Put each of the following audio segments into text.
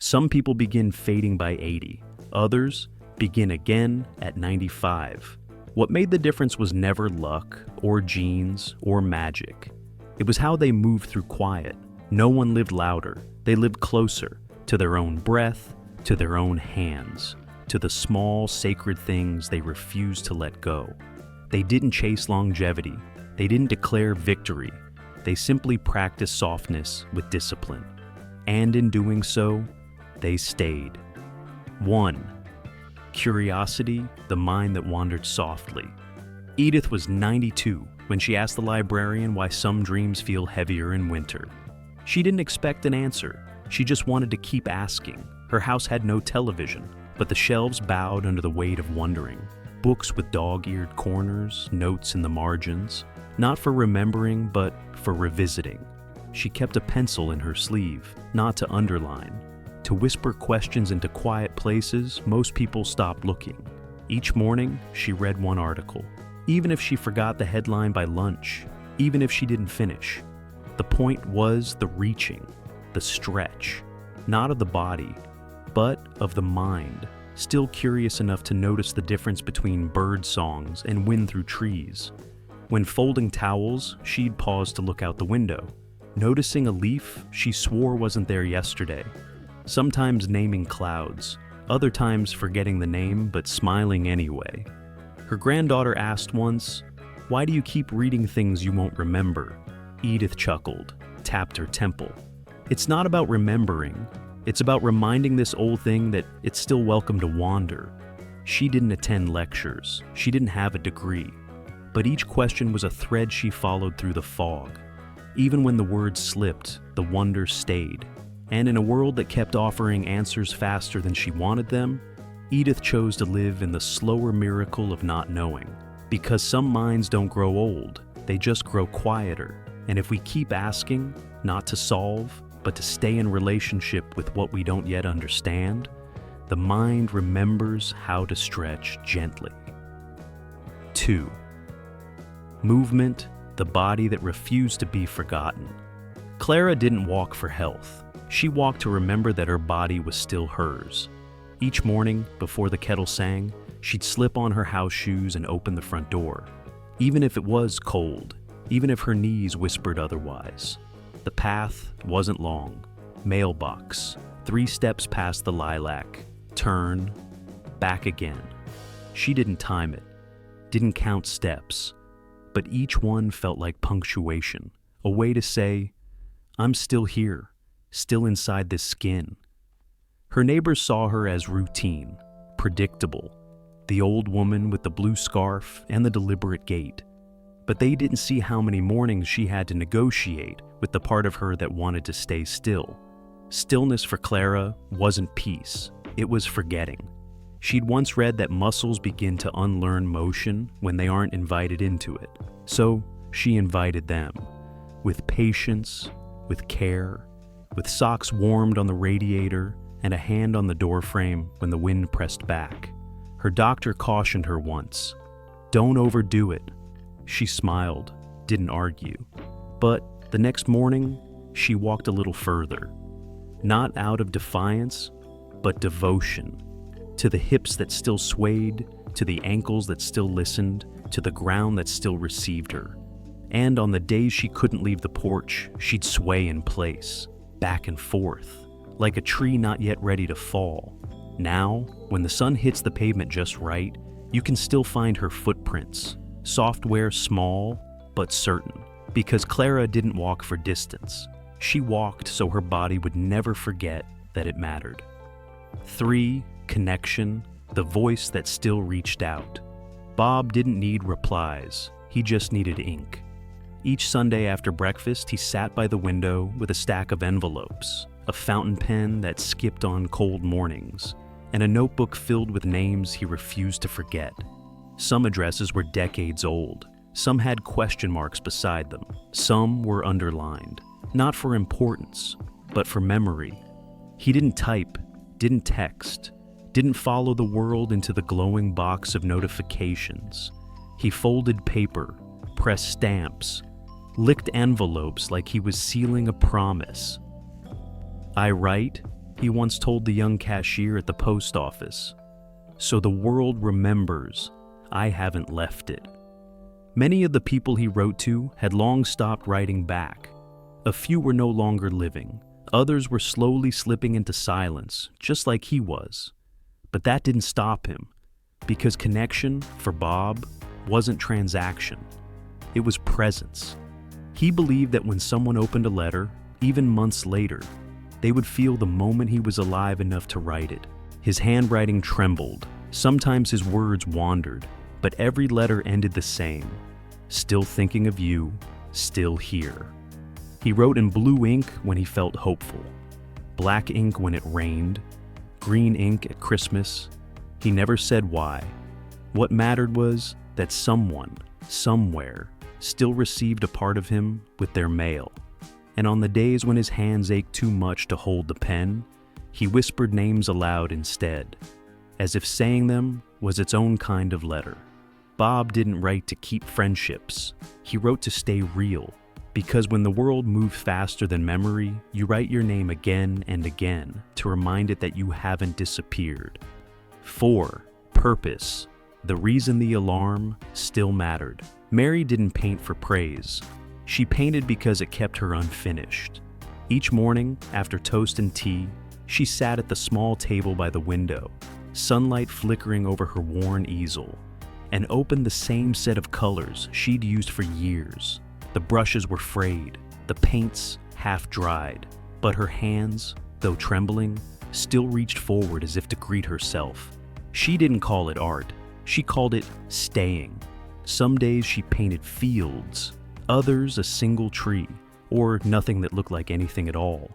Some people begin fading by 80, others begin again at 95. What made the difference was never luck or genes or magic. It was how they moved through quiet. No one lived louder. They lived closer to their own breath, to their own hands, to the small sacred things they refused to let go. They didn't chase longevity. They didn't declare victory. They simply practiced softness with discipline. And in doing so, they stayed. 1. Curiosity, the mind that wandered softly. Edith was 92 when she asked the librarian why some dreams feel heavier in winter. She didn't expect an answer. She just wanted to keep asking. Her house had no television, but the shelves bowed under the weight of wondering. Books with dog-eared corners, notes in the margins, not for remembering, but for revisiting. She kept a pencil in her sleeve, not to underline. To whisper questions into quiet places, most people stopped looking. Each morning, she read one article. Even if she forgot the headline by lunch, even if she didn't finish. The point was the reaching, the stretch, not of the body, but of the mind, still curious enough to notice the difference between bird songs and wind through trees. When folding towels, she'd pause to look out the window, noticing a leaf she swore wasn't there yesterday. Sometimes naming clouds, other times forgetting the name but smiling anyway. Her granddaughter asked once, "Why do you keep reading things you won't remember?" Edith chuckled, tapped her temple. "It's not about remembering. It's about reminding this old thing that it's still welcome to wander." She didn't attend lectures. She didn't have a degree. But each question was a thread she followed through the fog. Even when the words slipped, the wonder stayed. And in a world that kept offering answers faster than she wanted them, Edith chose to live in the slower miracle of not knowing. Because some minds don't grow old, they just grow quieter. And if we keep asking, not to solve, but to stay in relationship with what we don't yet understand, the mind remembers how to stretch gently. 2. Movement, the body that refused to be forgotten. Clara didn't walk for health. She walked to remember that her body was still hers. Each morning, before the kettle sang, she'd slip on her house shoes and open the front door. Even if it was cold, even if her knees whispered otherwise. The path wasn't long. Mailbox, 3 steps past the lilac, turn, back again. She didn't time it, didn't count steps, but each one felt like punctuation, a way to say, "I'm still here. Still inside this skin." Her neighbors saw her as routine, predictable, the old woman with the blue scarf and the deliberate gait. But they didn't see how many mornings she had to negotiate with the part of her that wanted to stay still. Stillness for Clara wasn't peace, it was forgetting. She'd once read that muscles begin to unlearn motion when they aren't invited into it. So she invited them, with patience, with care, with socks warmed on the radiator and a hand on the doorframe when the wind pressed back. Her doctor cautioned her once, "Don't overdo it." She smiled, didn't argue. But the next morning, she walked a little further. Not out of defiance, but devotion. To the hips that still swayed, to the ankles that still listened, to the ground that still received her. And on the days she couldn't leave the porch, she'd sway in place, back and forth, like a tree not yet ready to fall. Now, when the sun hits the pavement just right, you can still find her footprints. Software small, but certain. Because Clara didn't walk for distance. She walked so her body would never forget that it mattered. 3. Connection, the voice that still reached out. Bob didn't need replies, he just needed ink. Each Sunday after breakfast, he sat by the window with a stack of envelopes, a fountain pen that skipped on cold mornings, and a notebook filled with names he refused to forget. Some addresses were decades old. Some had question marks beside them. Some were underlined, not for importance, but for memory. He didn't type, didn't text, didn't follow the world into the glowing box of notifications. He folded paper, pressed stamps, licked envelopes like he was sealing a promise. I write, he once told the young cashier at the post office. So the world remembers, I haven't left it. Many of the people he wrote to had long stopped writing back. A few were no longer living. Others were slowly slipping into silence, just like he was. But that didn't stop him, because connection, for Bob, wasn't transaction. It was presence. He believed that when someone opened a letter, even months later, they would feel the moment he was alive enough to write it. His handwriting trembled. Sometimes his words wandered, but every letter ended the same. Still thinking of you, still here. He wrote in blue ink when he felt hopeful, black ink when it rained, green ink at Christmas. He never said why. What mattered was that someone, somewhere, still received a part of him with their mail. And on the days when his hands ached too much to hold the pen, he whispered names aloud instead, as if saying them was its own kind of letter. Bob didn't write to keep friendships. He wrote to stay real, because when the world moves faster than memory, you write your name again and again to remind it that you haven't disappeared. 4. Purpose. The reason the alarm still mattered. Mary didn't paint for praise. She painted because it kept her unfinished. Each morning, after toast and tea, she sat at the small table by the window, sunlight flickering over her worn easel, and opened the same set of colors she'd used for years. The brushes were frayed, the paints half dried, but her hands, though trembling, still reached forward as if to greet herself. She didn't call it art, she called it staying. Some days she painted fields, others a single tree, or nothing that looked like anything at all.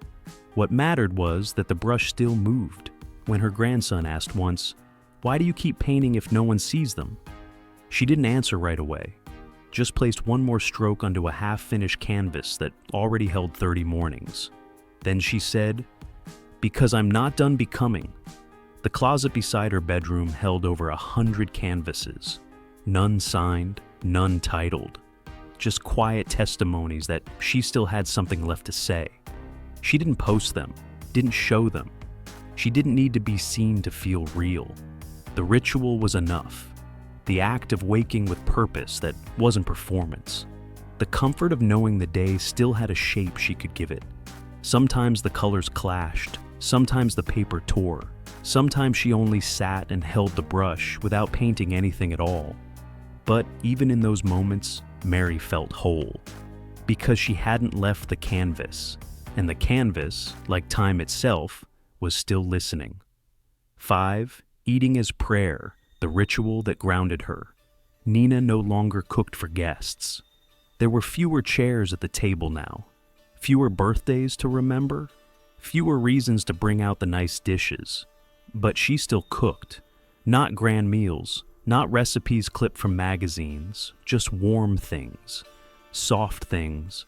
What mattered was that the brush still moved. When her grandson asked once, "Why do you keep painting if no one sees them?" She didn't answer right away, just placed one more stroke onto a half-finished canvas that already held 30 mornings. Then she said, "Because I'm not done becoming." The closet beside her bedroom held over 100 canvases, none signed, none titled, just quiet testimonies that she still had something left to say. She didn't post them, didn't show them. She didn't need to be seen to feel real. The ritual was enough. The act of waking with purpose that wasn't performance. The comfort of knowing the day still had a shape she could give it. Sometimes the colors clashed, sometimes the paper tore, sometimes she only sat and held the brush without painting anything at all. But even in those moments, Mary felt whole, because she hadn't left the canvas, and the canvas, like time itself, was still listening. 5. Eating as prayer, the ritual that grounded her. Nina no longer cooked for guests. There were fewer chairs at the table now, fewer birthdays to remember, fewer reasons to bring out the nice dishes. But she still cooked, not grand meals, not recipes clipped from magazines, just warm things, soft things,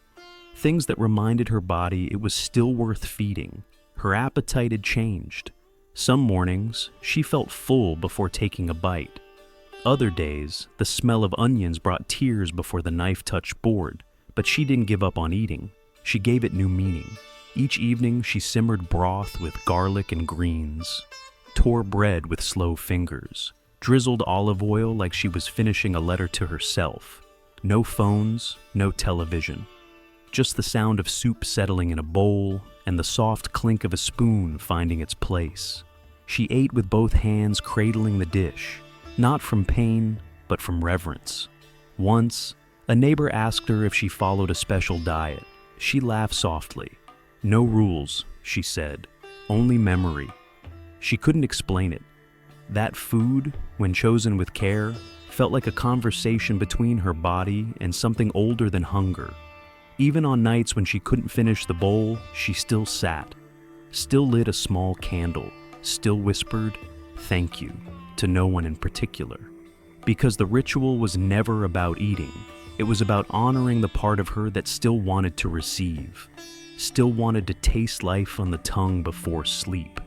things that reminded her body it was still worth feeding. Her appetite had changed. Some mornings, she felt full before taking a bite. Other days, the smell of onions brought tears before the knife touched board, but she didn't give up on eating. She gave it new meaning. Each evening, she simmered broth with garlic and greens, tore bread with slow fingers, drizzled olive oil like she was finishing a letter to herself. No phones, no television. Just the sound of soup settling in a bowl and the soft clink of a spoon finding its place. She ate with both hands cradling the dish, not from pain, but from reverence. Once, a neighbor asked her if she followed a special diet. She laughed softly. "No rules," she said, "only memory." She couldn't explain it. That food, when chosen with care, felt like a conversation between her body and something older than hunger. Even on nights when she couldn't finish the bowl, she still sat, still lit a small candle, still whispered, "Thank you," to no one in particular. Because the ritual was never about eating. It was about honoring the part of her that still wanted to receive, still wanted to taste life on the tongue before sleep.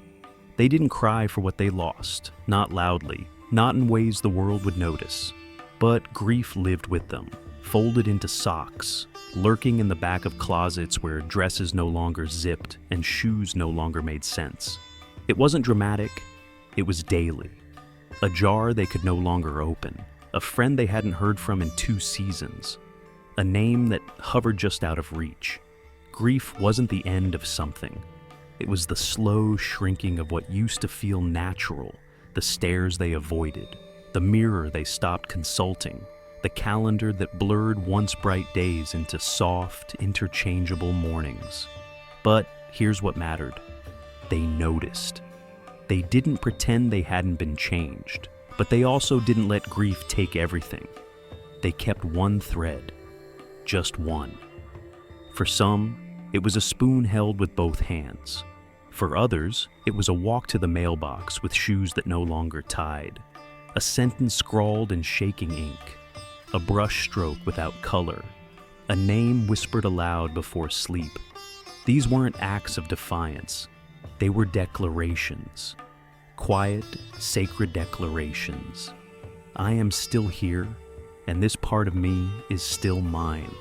They didn't cry for what they lost, not loudly, not in ways the world would notice. But grief lived with them, folded into socks, lurking in the back of closets where dresses no longer zipped and shoes no longer made sense. It wasn't dramatic, it was daily. A jar they could no longer open, a friend they hadn't heard from in 2 seasons, a name that hovered just out of reach. Grief wasn't the end of something. It was the slow shrinking of what used to feel natural, the stairs they avoided, the mirror they stopped consulting, the calendar that blurred once bright days into soft, interchangeable mornings. But here's what mattered. They noticed. They didn't pretend they hadn't been changed, but they also didn't let grief take everything. They kept one thread, just one. For some, it was a spoon held with both hands. For others, it was a walk to the mailbox with shoes that no longer tied, a sentence scrawled in shaking ink, a brushstroke without color, a name whispered aloud before sleep. These weren't acts of defiance. They were declarations. Quiet, sacred declarations. I am still here, and this part of me is still mine.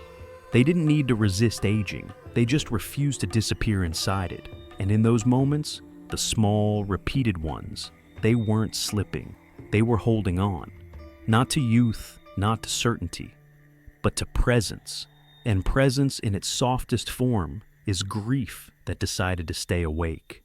They didn't need to resist aging. They just refused to disappear inside it. And in those moments, the small, repeated ones, they weren't slipping. They were holding on. Not to youth, not to certainty, but to presence. And presence in its softest form is grief that decided to stay awake.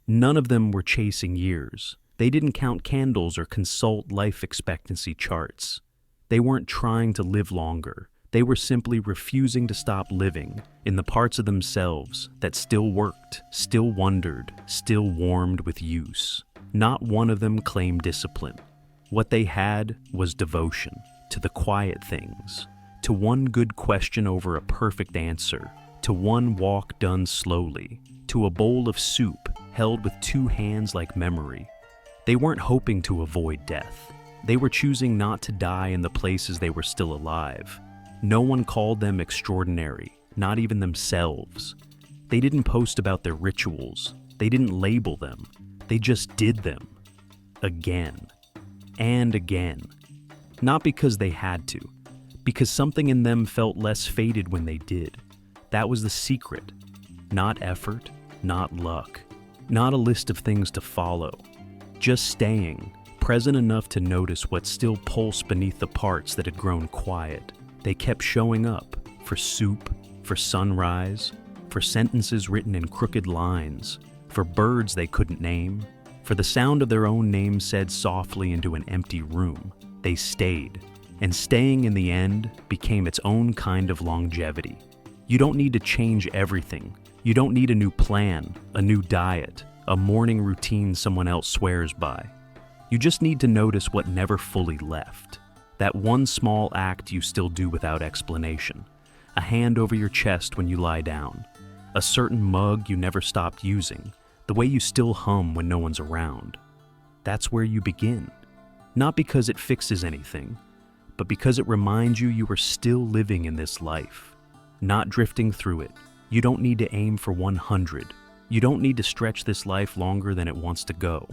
None of them were chasing years. They didn't count candles or consult life expectancy charts. They weren't trying to live longer. They were simply refusing to stop living in the parts of themselves that still worked, still wondered, still warmed with use. Not one of them claimed discipline. What they had was devotion to the quiet things, to one good question over a perfect answer, to one walk done slowly, to a bowl of soup held with 2 hands like memory. They weren't hoping to avoid death. They were choosing not to die in the places they were still alive. No one called them extraordinary, not even themselves. They didn't post about their rituals. They didn't label them. They just did them. Again. And again. Not because they had to, because something in them felt less fated when they did. That was the secret. Not effort, not luck, not a list of things to follow. Just staying, present enough to notice what still pulsed beneath the parts that had grown quiet. They kept showing up for soup, for sunrise, for sentences written in crooked lines, for birds they couldn't name, for the sound of their own name said softly into an empty room. They stayed, and staying in the end became its own kind of longevity. You don't need to change everything. You don't need a new plan, a new diet, a morning routine someone else swears by. You just need to notice what never fully left. That one small act you still do without explanation. A hand over your chest when you lie down. A certain mug you never stopped using. The way you still hum when no one's around. That's where you begin. Not because it fixes anything, but because it reminds you are still living in this life. Not drifting through it. You don't need to aim for 100. You don't need to stretch this life longer than it wants to go.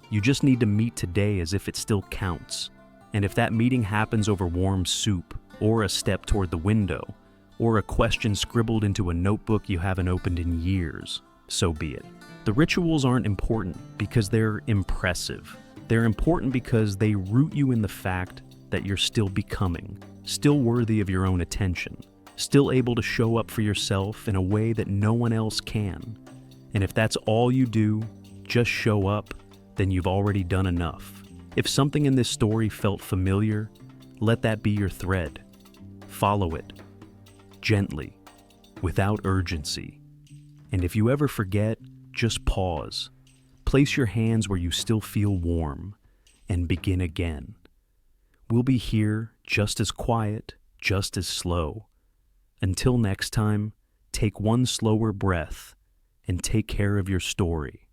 You just need to meet today as if it still counts. And if that meeting happens over warm soup, or a step toward the window, or a question scribbled into a notebook you haven't opened in years, so be it. The rituals aren't important because they're impressive. They're important because they root you in the fact that you're still becoming, still worthy of your own attention, still able to show up for yourself in a way that no one else can. And if that's all you do, just show up, then you've already done enough. If something in this story felt familiar, let that be your thread. Follow it, gently, without urgency. And if you ever forget, just pause. Place your hands where you still feel warm, and begin again. We'll be here just as quiet, just as slow. Until next time, take one slower breath and take care of your story.